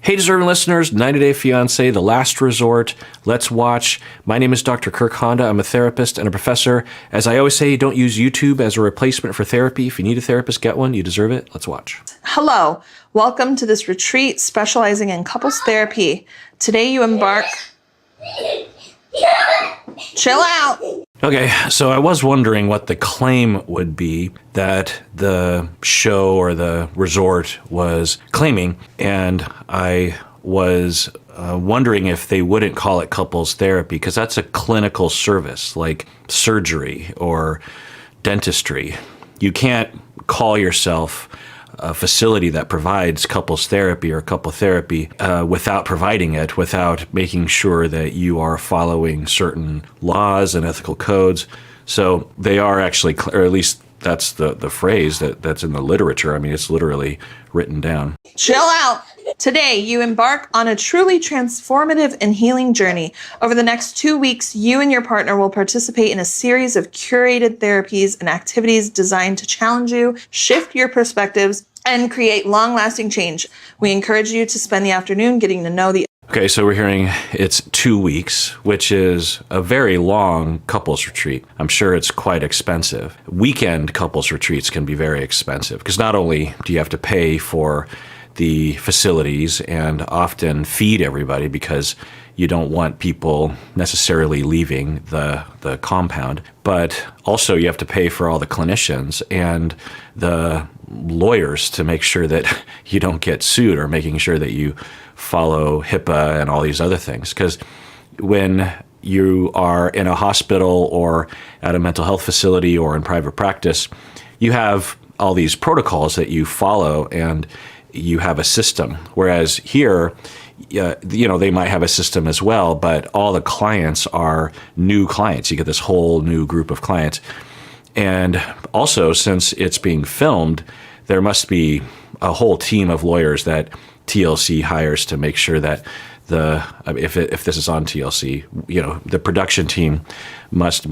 Hey, deserving listeners, 90 Day Fiancé, The Last Resort, Let's Watch. My name is Dr. Kirk Honda. I'm a therapist and a professor. As I always say, don't use YouTube as a replacement for therapy. If you need a therapist, get one. You deserve it. Let's watch. Hello. Welcome to this retreat specializing in couples therapy. Today you embark... Chill out. Okay, so I was wondering what the claim would be that the show or the resort was claiming, and I was wondering if they wouldn't call it couples therapy, because that's a clinical service like surgery or dentistry. You can't call yourself a facility that provides couples therapy or couple therapy without providing it, without making sure that you are following certain laws and ethical codes. So they are actually, or at least that's the phrase that's in the literature. I mean, it's literally written down. Chill out. Today, you embark on a truly transformative and healing journey. Over the next 2 weeks, you and your partner will participate in a series of curated therapies and activities designed to challenge you, shift your perspectives, and create long-lasting change. We encourage you to spend the afternoon getting to know the... Okay, so we're hearing it's 2 weeks, which is a very long couples retreat. I'm sure it's quite expensive. Weekend couples retreats can be very expensive because not only do you have to pay for the facilities and often feed everybody because you don't want people necessarily leaving the compound, but also you have to pay for all the clinicians and the lawyers to make sure that you don't get sued, or making sure that you follow HIPAA and all these other things. Because when you are in a hospital or at a mental health facility or in private practice, you have all these protocols that you follow and you have a system. Whereas here, they might have a system as well, but all the clients are new clients. You get this whole new group of clients. And also, since it's being filmed, there must be a whole team of lawyers that TLC hires to make sure that if this is on TLC, the production team must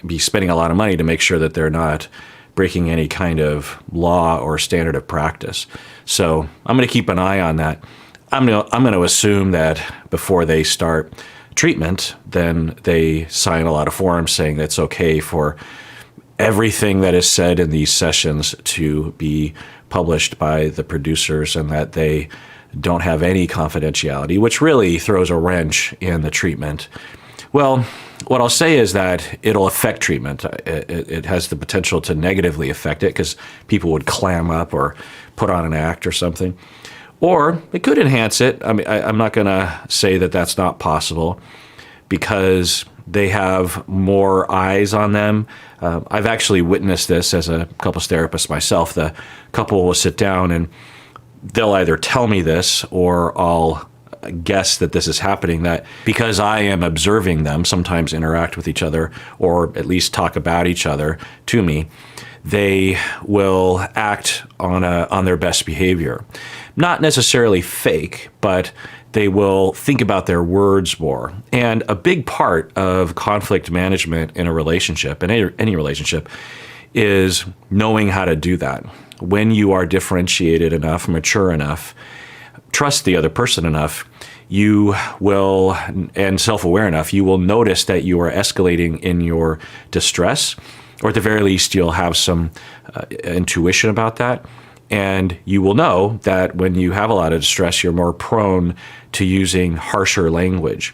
be spending a lot of money to make sure that they're not breaking any kind of law or standard of practice. So I'm going to keep an eye on that. I'm going to assume that before they start treatment, then they sign a lot of forms saying that it's okay for everything that is said in these sessions to be published by the producers, and that they don't have any confidentiality, which really throws a wrench in the treatment. Well, what I'll say is that it'll affect treatment. It has the potential to negatively affect it because people would clam up or put on an act or something. Or it could enhance it. I mean, I'm not going to say that that's not possible because they have more eyes on them. I've actually witnessed this as a couples therapist myself. The couple will sit down and they'll either tell me this, or I'll guess that this is happening, that because I am observing them sometimes interact with each other, or at least talk about each other to me, they will act on their best behavior. Not necessarily fake, but they will think about their words more. And a big part of conflict management in a relationship, in any relationship, is knowing how to do that. When you are differentiated enough, mature enough, trust the other person enough, you will, and self-aware enough, you will notice that you are escalating in your distress, or at the very least, you'll have some intuition about that. And you will know that when you have a lot of distress, you're more prone to using harsher language.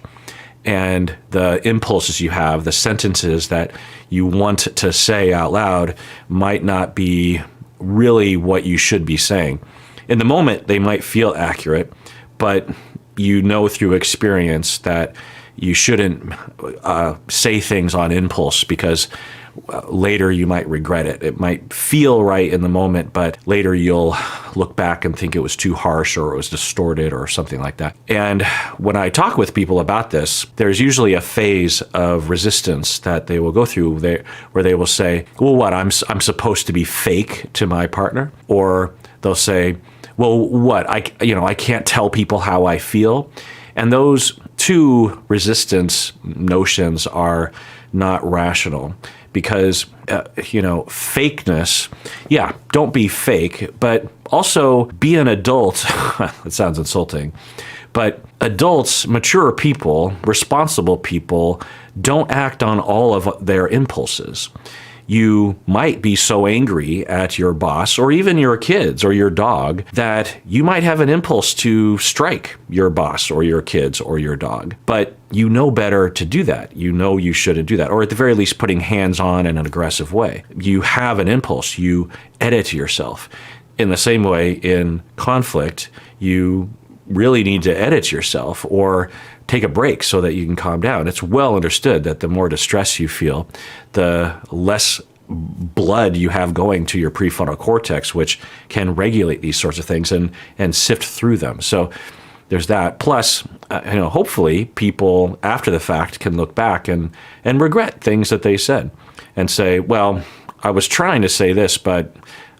And the impulses you have, the sentences that you want to say out loud, might not be really what you should be saying. In the moment, they might feel accurate, but you know through experience that you shouldn't say things on impulse, because later you might regret it. It might feel right in the moment, but later you'll look back and think it was too harsh, or it was distorted, or something like that. And when I talk with people about this, there's usually a phase of resistance that they will go through where they will say, well, what, I'm supposed to be fake to my partner? Or they'll say, well, what, I can't tell people how I feel. And those two resistance notions are not rational, because, fakeness, yeah, don't be fake, but also be an adult. It sounds insulting, but adults, mature people, responsible people don't act on all of their impulses. You might be so angry at your boss or even your kids or your dog that you might have an impulse to strike your boss or your kids or your dog. But you know better to do that. You know you shouldn't do that. Or at the very least, putting hands on in an aggressive way. You have an impulse. You edit yourself. In the same way, in conflict, you really need to edit yourself or take a break so that you can calm down. It's well understood that the more distress you feel, the less blood you have going to your prefrontal cortex, which can regulate these sorts of things and sift through them. So there's that. Plus, hopefully people after the fact can look back and regret things that they said and say, well, I was trying to say this, but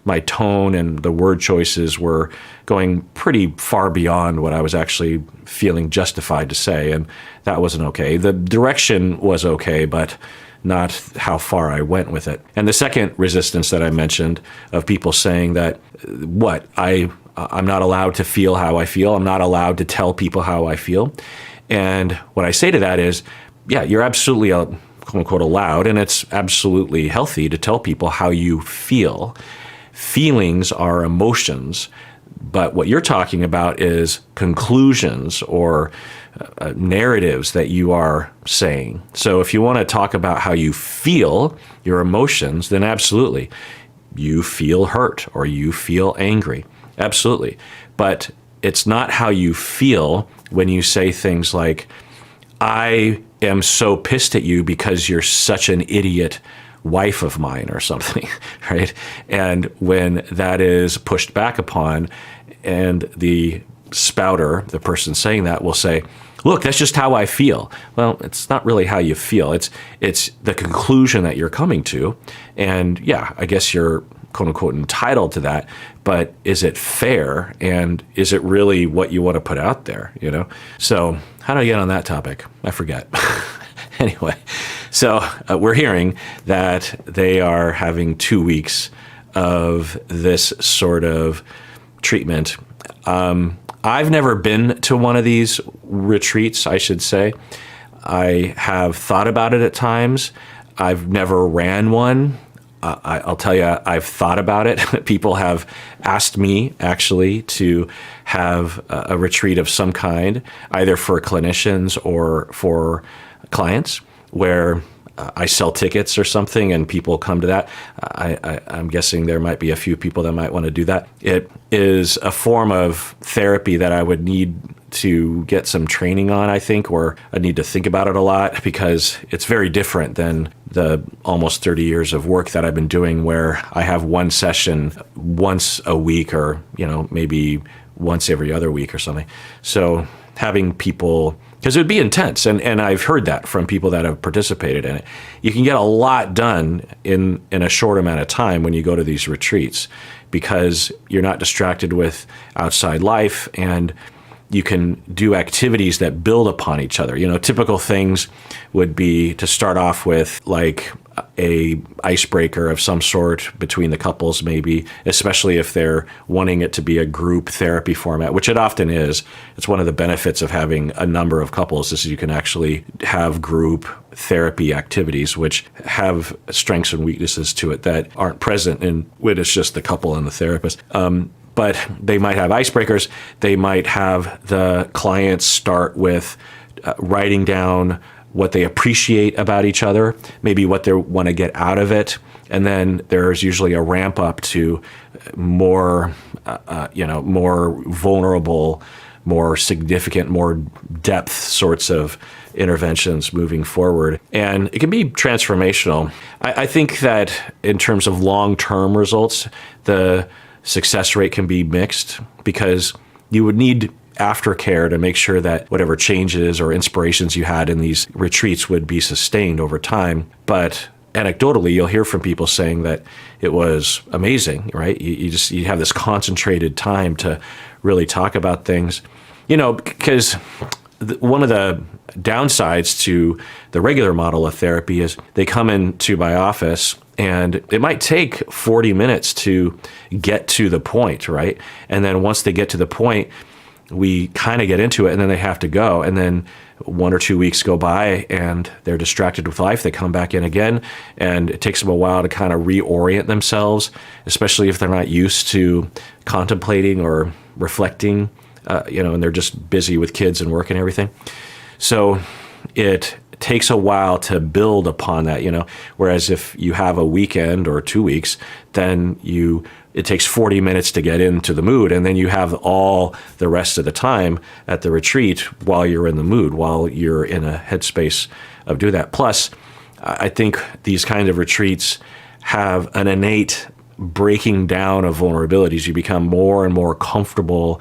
my tone and the word choices were going pretty far beyond what I was actually feeling justified to say, and that wasn't okay. The direction was okay, but not how far I went with it. And the second resistance that I mentioned of people saying that, I'm not allowed to feel how I feel. I'm not allowed to tell people how I feel. And what I say to that is, yeah, you're absolutely quote unquote allowed, and it's absolutely healthy to tell people how you feel. Feelings are emotions, but what you're talking about is conclusions or narratives that you are saying. So if you want to talk about how you feel, your emotions, then absolutely. You feel hurt or you feel angry. Absolutely. But it's not how you feel when you say things like, I am so pissed at you because you're such an idiot wife of mine or something, right? And when that is pushed back upon and the spouter, the person saying that, will say, look, that's just how I feel. Well, it's not really how you feel. It's the conclusion that you're coming to. And yeah, I guess you're quote unquote entitled to that, but is it fair? And is it really what you want to put out there, So how do I get on that topic? I forget. Anyway, so we're hearing that they are having 2 weeks of this sort of treatment. I've never been to one of these retreats, I should say. I have thought about it at times. I've never ran one. I'll tell you, I've thought about it. People have asked me, actually, to have a retreat of some kind, either for clinicians or for clients, where I sell tickets or something and people come to that. I'm guessing there might be a few people that might want to do that. It is a form of therapy that I would need to get some training on, I think, or I need to think about it a lot because it's very different than the almost 30 years of work that I've been doing where I have one session once a week or, maybe once every other week or something. So having people, because it would be intense, and I've heard that from people that have participated in it. You can get a lot done in a short amount of time when you go to these retreats because you're not distracted with outside life and you can do activities that build upon each other. Typical things would be to start off with like a icebreaker of some sort between the couples, maybe, especially if they're wanting it to be a group therapy format, which it often is. It's one of the benefits of having a number of couples is you can actually have group therapy activities, which have strengths and weaknesses to it that aren't present when it's just the couple and the therapist. But they might have icebreakers. They might have the clients start with writing down what they appreciate about each other, maybe what they want to get out of it. And then there's usually a ramp up to more, more vulnerable, more significant, more depth sorts of interventions moving forward. And it can be transformational. I think that in terms of long-term results, the success rate can be mixed because you would need aftercare to make sure that whatever changes or inspirations you had in these retreats would be sustained over time. But anecdotally, you'll hear from people saying that it was amazing, right? You have this concentrated time to really talk about things, because one of the downsides to the regular model of therapy is they come into my office and it might take 40 minutes to get to the point, right? And then once they get to the point, we kind of get into it and then they have to go. And then 1 or 2 weeks go by and they're distracted with life. They come back in again and it takes them a while to kind of reorient themselves, especially if they're not used to contemplating or reflecting, and they're just busy with kids and work and everything. So it takes a while to build upon that, whereas if you have a weekend or 2 weeks, then it takes 40 minutes to get into the mood, and then you have all the rest of the time at the retreat while you're in the mood, while you're in a headspace of do that. Plus, I think these kind of retreats have an innate breaking down of vulnerabilities. You become more and more comfortable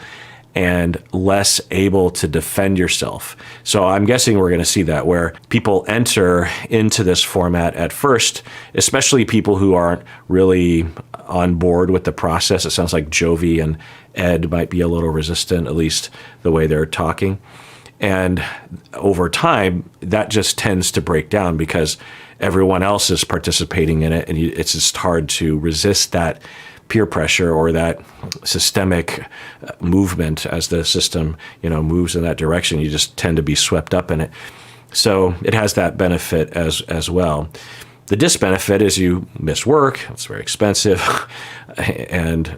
and less able to defend yourself. So I'm guessing we're going to see that where people enter into this format at first, especially people who aren't really on board with the process. It sounds like Jovi and Ed might be a little resistant, at least the way they're talking. And over time, that just tends to break down because everyone else is participating in it, and it's just hard to resist that peer pressure or that systemic movement as the system, moves in that direction. You just tend to be swept up in it. So it has that benefit as well. The disbenefit is you miss work. It's very expensive, and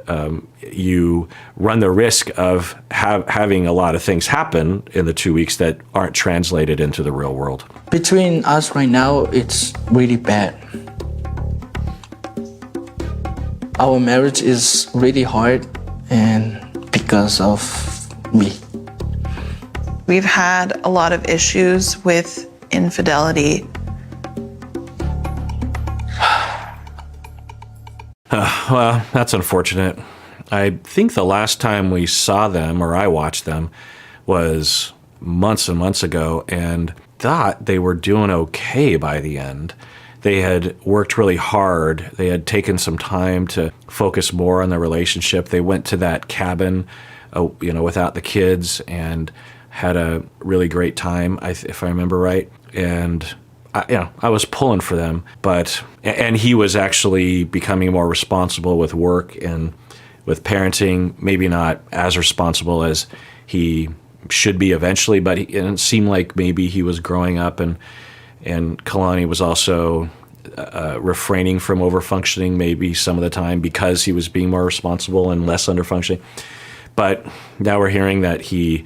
you run the risk of having a lot of things happen in the 2 weeks that aren't translated into the real world. Between us right now, it's really bad. Our marriage is really hard, and because of me. We've had a lot of issues with infidelity. Well, that's unfortunate. I think the last time we saw them, or I watched them, was months and months ago, and thought they were doing okay by the end. They had worked really hard. They had taken some time to focus more on the relationship. They went to that cabin, without the kids, and had a really great time, if I remember right. And I was pulling for them, and he was actually becoming more responsible with work and with parenting. Maybe not as responsible as he should be eventually, but it seemed like maybe he was growing up, and Kalani was also refraining from overfunctioning maybe some of the time because he was being more responsible and less underfunctioning. But now we're hearing that he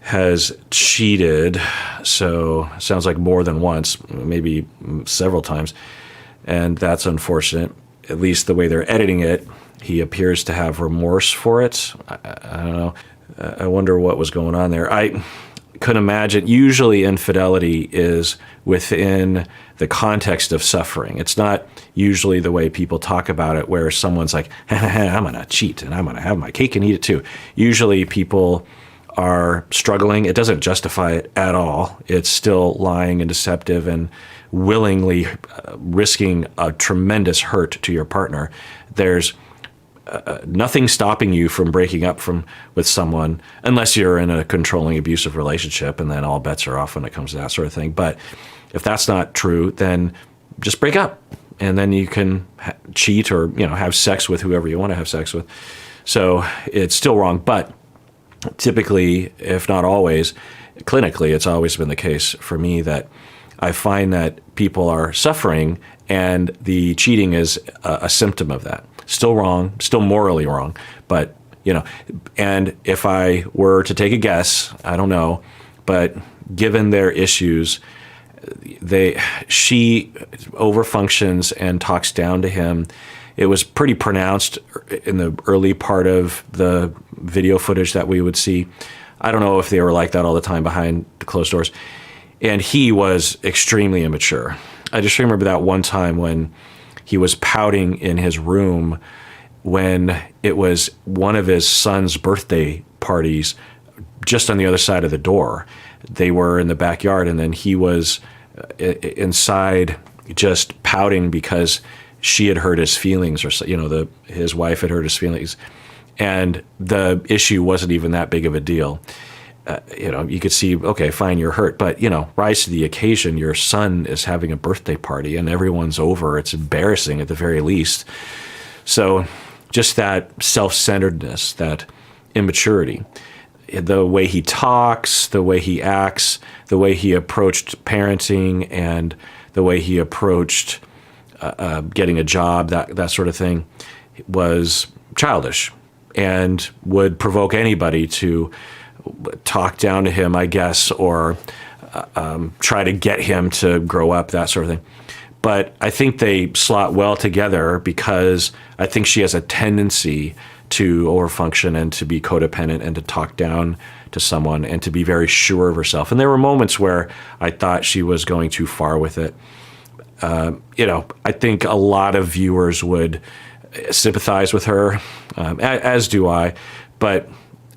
has cheated, so sounds like more than once, maybe several times, and that's unfortunate. At least the way they're editing it, he appears to have remorse for it. I don't know. I wonder what was going on there. I could imagine, usually infidelity is within the context of suffering. It's not usually the way people talk about it, where someone's like, I'm going to cheat and I'm going to have my cake and eat it too. Usually people are struggling. It doesn't justify it at all. It's still lying and deceptive and willingly risking a tremendous hurt to your partner. There's nothing stopping you from breaking up with someone unless you're in a controlling, abusive relationship, and then all bets are off when it comes to that sort of thing. But if that's not true, then just break up, and then you can cheat or have sex with whoever you want to have sex with. So it's still wrong, but typically, if not always, clinically, it's always been the case for me that I find that people are suffering, and the cheating is a symptom of that. Still wrong, still morally wrong, but and if I were to take a guess, I don't know, but given their issues, she overfunctions and talks down to him. It was pretty pronounced in the early part of the video footage that we would see. I don't know if they were like that all the time behind the closed doors. And he was extremely immature. I just remember that one time when he was pouting in his room when it was one of his son's birthday parties just on the other side of the door. They were in the backyard, and then he was inside just pouting because she had hurt his feelings, or his wife had hurt his feelings, and the issue wasn't even that big of a deal. you could see, okay, fine, you're hurt, but, rise to the occasion. Your son is having a birthday party and everyone's over. It's embarrassing at the very least. So just that self-centeredness, that immaturity, the way he talks, the way he acts, the way he approached parenting, and the way he approached getting a job, that sort of thing, was childish and would provoke anybody to talk down to him, I guess, or try to get him to grow up, that sort of thing. But I think they slot well together because I think she has a tendency to overfunction and to be codependent and to talk down to someone and to be very sure of herself. And there were moments where I thought she was going too far with it. I think a lot of viewers would sympathize with her, as do I. But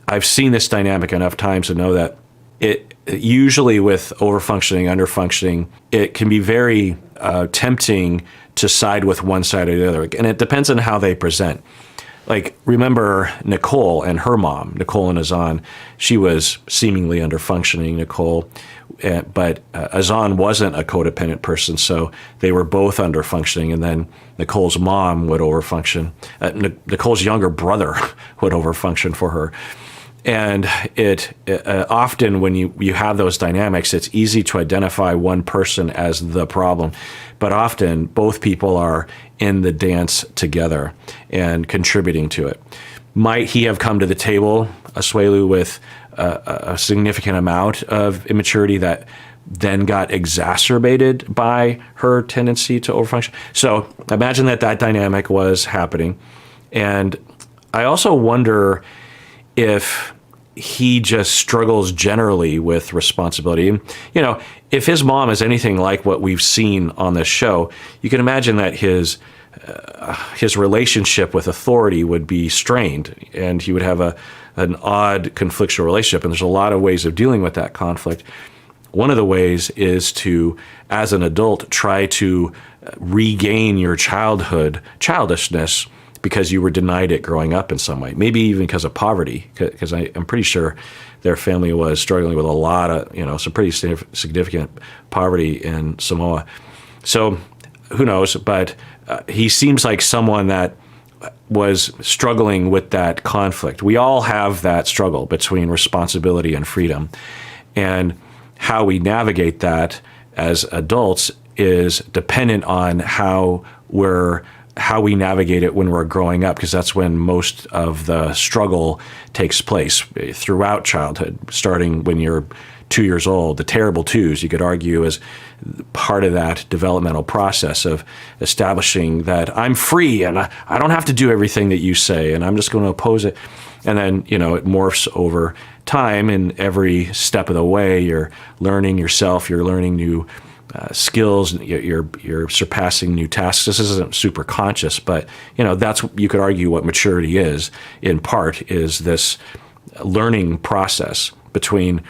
I've seen this dynamic enough times to know that it usually with overfunctioning, underfunctioning, it can be very tempting to side with one side or the other. And it depends on how they present. Like, remember Nicole and her mom, Nicole and Azan. She was seemingly underfunctioning, Nicole, but Azan wasn't a codependent person, so they were both underfunctioning. And then Nicole's mom would overfunction. Nicole's younger brother would overfunction for her. And it often when you have those dynamics, it's easy to identify one person as the problem, but often both people are in the dance together and contributing to it. Might he have come to the table, Asuelu, with a significant amount of immaturity that then got exacerbated by her tendency to overfunction? So imagine that dynamic was happening. And I also wonder if he just struggles generally with responsibility. If his mom is anything like what we've seen on this show, you can imagine that his relationship with authority would be strained, and he would have an odd conflictual relationship. And there's a lot of ways of dealing with that conflict. One of the ways is to, as an adult, try to regain your childishness, because you were denied it growing up in some way, maybe even because of poverty, because I'm pretty sure their family was struggling with a lot of, some pretty significant poverty in Samoa. So who knows, but he seems like someone that was struggling with that conflict. We all have that struggle between responsibility and freedom, and how we navigate that as adults is dependent on how we navigate it when we're growing up, because that's when most of the struggle takes place throughout childhood, starting when you're 2 years old. The terrible twos, you could argue, is part of that developmental process of establishing that I'm free and I don't have to do everything that you say, and I'm just going to oppose it. And then, it morphs over time, and every step of the way, you're learning yourself, you're learning new skills, you're surpassing new tasks. This isn't super conscious, but that's, you could argue, what maturity is. In part, is this learning process between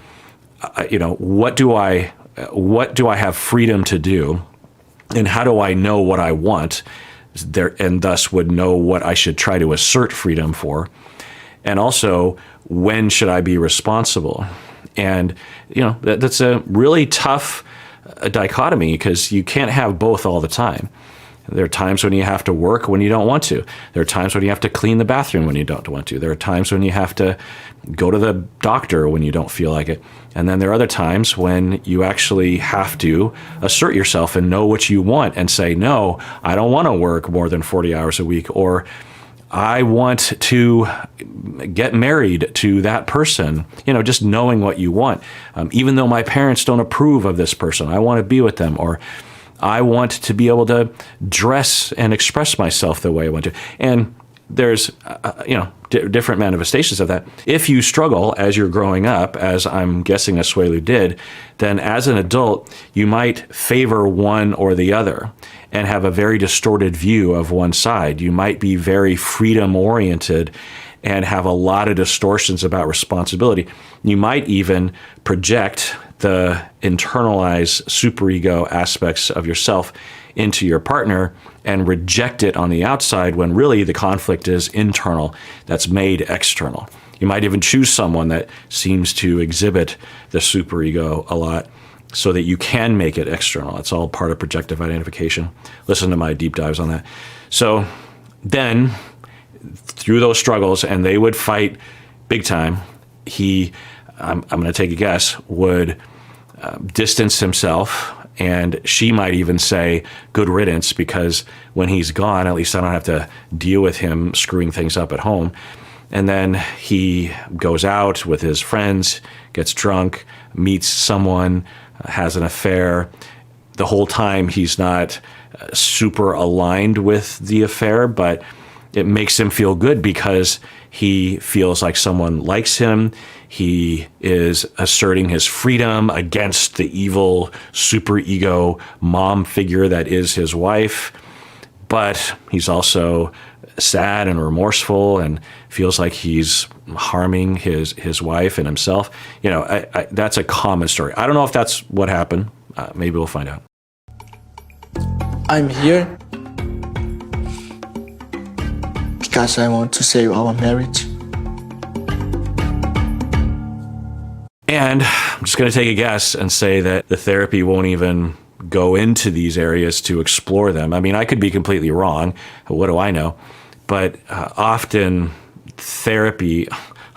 what do I have freedom to do, and how do I know what I want there, and thus would know what I should try to assert freedom for, and also when should I be responsible. And that's a really tough dichotomy, because you can't have both all the time. There are times when you have to work when you don't want to. There are times when you have to clean the bathroom when you don't want to. There are times when you have to go to the doctor when you don't feel like it. And then there are other times when you actually have to assert yourself and know what you want and say, no, I don't want to work more than 40 hours a week, or I want to get married to that person, just knowing what you want. Even though my parents don't approve of this person, I want to be with them, or I want to be able to dress and express myself the way I want to. And there's, different manifestations of that. If you struggle as you're growing up, as I'm guessing Asuelu did, then as an adult, you might favor one or the other and have a very distorted view of one side. You might be very freedom-oriented and have a lot of distortions about responsibility. You might even project the internalized superego aspects of yourself into your partner and reject it on the outside, when really the conflict is internal, that's made external. You might even choose someone that seems to exhibit the superego a lot so that you can make it external. It's all part of projective identification. Listen to my deep dives on that. So then, through those struggles, and they would fight big time, I'm going to take a guess, would distance himself, and she might even say, good riddance, because when he's gone, at least I don't have to deal with him screwing things up at home. And then he goes out with his friends, gets drunk, meets someone, has an affair. The whole time he's not super aligned with the affair, but it makes him feel good because he feels like someone likes him. He is asserting his freedom against the evil superego mom figure that is his wife. But he's also sad and remorseful and feels like he's harming his wife and himself. You know, that's a common story. I don't know if that's what happened. Maybe we'll find out. I'm here because I want to save our marriage. And I'm just going to take a guess and say that the therapy won't even go into these areas to explore them. I mean, I could be completely wrong. What do I know? But often therapy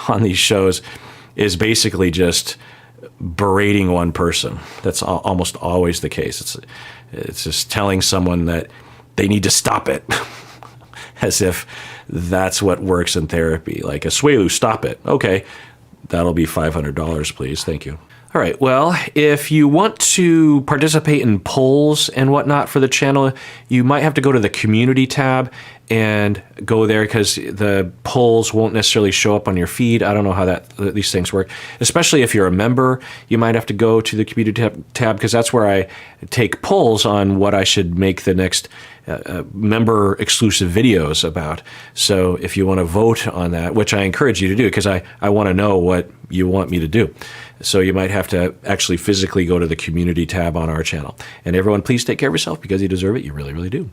on these shows is basically just berating one person. That's almost always the case. It's just telling someone that they need to stop it, as if that's what works in therapy. Like, Asuelu, stop it. Okay, that'll be $500, please. Thank you. All right, well, if you want to participate in polls and whatnot for the channel, you might have to go to the community tab and go there, because the polls won't necessarily show up on your feed. I don't know how these things work. Especially if you're a member, you might have to go to the community tab, because that's where I take polls on what I should make the next member exclusive videos about. So if you want to vote on that, which I encourage you to do, because I want to know what you want me to do. So you might have to actually physically go to the community tab on our channel. And everyone, please take care of yourself, because you deserve it. You really, really do.